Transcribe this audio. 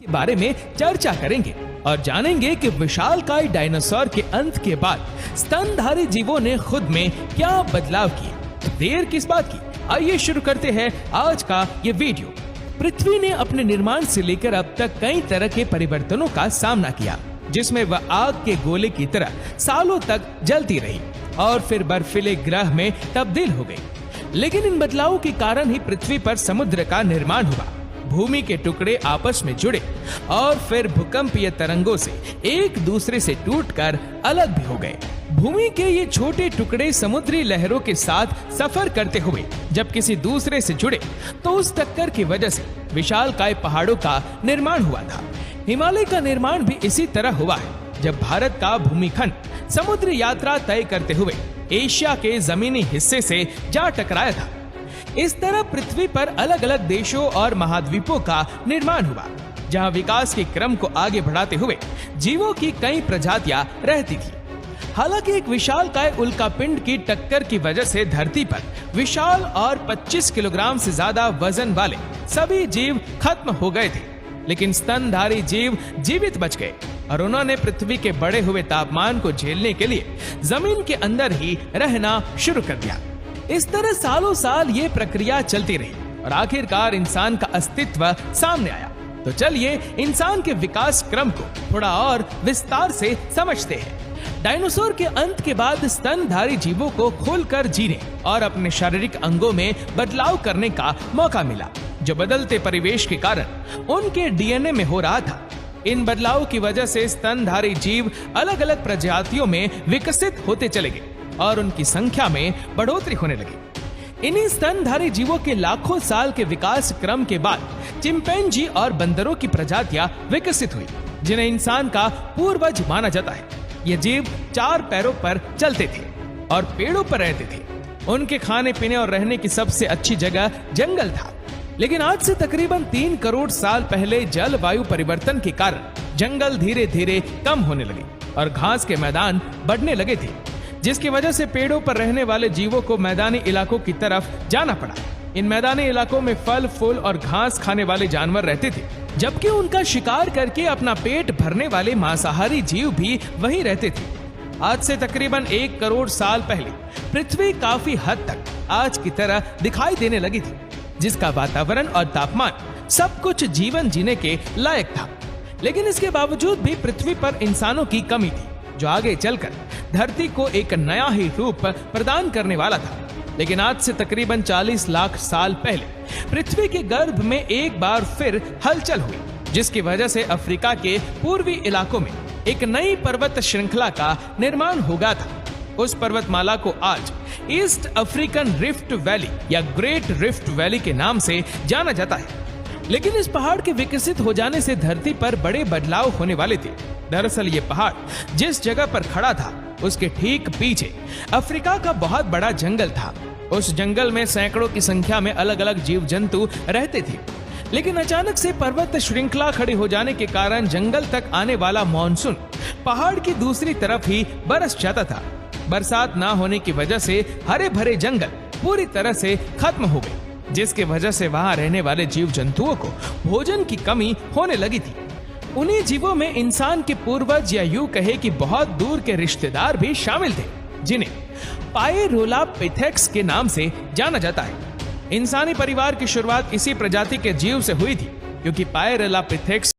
के बारे में चर्चा करेंगे और जानेंगे कि विशालकाय डायनासोर के अंत के बाद स्तनधारी जीवों ने खुद में क्या बदलाव किए। तो देर किस बात की, आइए शुरू करते हैं आज का ये वीडियो। पृथ्वी ने अपने निर्माण से लेकर अब तक कई तरह के परिवर्तनों का सामना किया, जिसमें वह आग के गोले की तरह सालों तक जलती रही और फिर बर्फीले ग्रह में तब्दील हो गई। लेकिन इन बदलावों के कारण ही पृथ्वी पर समुद्र का निर्माण हुआ, भूमि के टुकड़े आपस में जुड़े और फिर भूकंपीय तरंगों से एक दूसरे से टूटकर अलग भी हो गए। भूमि के ये छोटे टुकड़े समुद्री लहरों के साथ सफर करते हुए जब किसी दूसरे से जुड़े तो उस टक्कर की वजह से विशालकाय पहाड़ों का निर्माण हुआ था। हिमालय का निर्माण भी इसी तरह हुआ है, जब भारत का भूमिखंड समुद्री यात्रा तय करते हुए एशिया के जमीनी हिस्से से जा टकराया था। इस तरह पृथ्वी पर अलग अलग देशों और महाद्वीपों का निर्माण हुआ, जहां विकास के क्रम को आगे बढ़ाते हुए जीवों की कई प्रजातियां रहती थी। हालांकि एक विशालकाय उल्कापिंड की टक्कर की वजह से धरती पर विशाल और 25 किलोग्राम से ज्यादा वजन वाले सभी जीव खत्म हो गए थे, लेकिन स्तनधारी जीव जीवित बच गए और उन्होंने पृथ्वी के बढ़े हुए तापमान को झेलने के लिए जमीन के अंदर ही रहना शुरू कर दिया। इस तरह सालों साल ये प्रक्रिया चलती रही और आखिरकार इंसान का अस्तित्व सामने आया। तो चलिए इंसान के विकास क्रम को थोड़ा और विस्तार से समझते हैं। डायनासोर के अंत के बाद स्तनधारी जीवों को खुलकर जीने और अपने शारीरिक अंगों में बदलाव करने का मौका मिला, जो बदलते परिवेश के कारण उनके डीएनए में हो रहा था। इन बदलावों की वजह से स्तनधारी जीव अलग अलग प्रजातियों में विकसित होते चले गए और उनकी संख्या में बढ़ोतरी होने लगी। इन्हीं स्तनधारी जीवों के लाखों साल के विकास क्रम के बाद चिंपैंजी और बंदरों की प्रजातियां विकसित हुई, जिन्हें इंसान का पूर्वज माना जाता है। ये जीव 4 पैरों पर चलते थे और पेड़ों पर रहते थे। उनके खाने पीने और रहने की सबसे अच्छी जगह जंगल था। लेकिन आज से तकरीबन 3 करोड़ साल पहले जलवायु परिवर्तन के कारण जंगल धीरे धीरे कम होने लगे और घास के मैदान बढ़ने लगे थे, जिसकी वजह से पेड़ों पर रहने वाले जीवों को मैदानी इलाकों की तरफ जाना पड़ा। इन मैदानी इलाकों में फल फूल और घास खाने वाले जानवर रहते थे, जबकि उनका शिकार करके अपना पेट भरने वाले मांसाहारी जीव भी वहीं रहते थे। आज से तकरीबन 1 करोड़ साल पहले पृथ्वी काफी हद तक आज की तरह दिखाई देने लगी थी, जिसका वातावरण और तापमान सब कुछ जीवन जीने के लायक था। लेकिन इसके बावजूद भी पृथ्वी पर इंसानों की कमी थी, जो आगे चलकर धरती को एक नया ही रूप प्रदान करने वाला था। लेकिन आज से तकरीबन 40 लाख साल पहले पृथ्वी के गर्भ में एक बार फिर हलचल हुई, जिसकी वजह से अफ्रीका के पूर्वी इलाकों में एक नई पर्वत श्रृंखला का निर्माण हो गया था। उस पर्वतमाला को आज ईस्ट अफ्रीकन रिफ्ट वैली या ग्रेट रिफ्ट वैली के नाम से जाना जाता है। लेकिन इस पहाड़ के विकसित हो जाने से धरती पर बड़े बदलाव होने वाले थे। दरअसल ये पहाड़ जिस जगह पर खड़ा था, उसके ठीक पीछे अफ्रीका का बहुत बड़ा जंगल था। उस जंगल में सैकड़ों की संख्या में अलग अलग जीव जंतु रहते थे। लेकिन अचानक से पर्वत श्रृंखला खड़ी हो जाने के कारण जंगल तक आने वाला मॉनसून पहाड़ की दूसरी तरफ ही बरस जाता था। बरसात ना होने की वजह से हरे भरे जंगल पूरी तरह से खत्म हो गए, जिसकी वजह से वहां रहने वाले जीव जंतुओं को भोजन की कमी होने लगी थी। उन्हीं जीवों में इंसान के पूर्वज या यूं कहे कि बहुत दूर के रिश्तेदार भी शामिल थे, जिन्हें पायरोलापिथेक्स के नाम से जाना जाता है। इंसानी परिवार की शुरुआत इसी प्रजाति के जीव से हुई थी, क्योंकि पायरोलापिथेक्स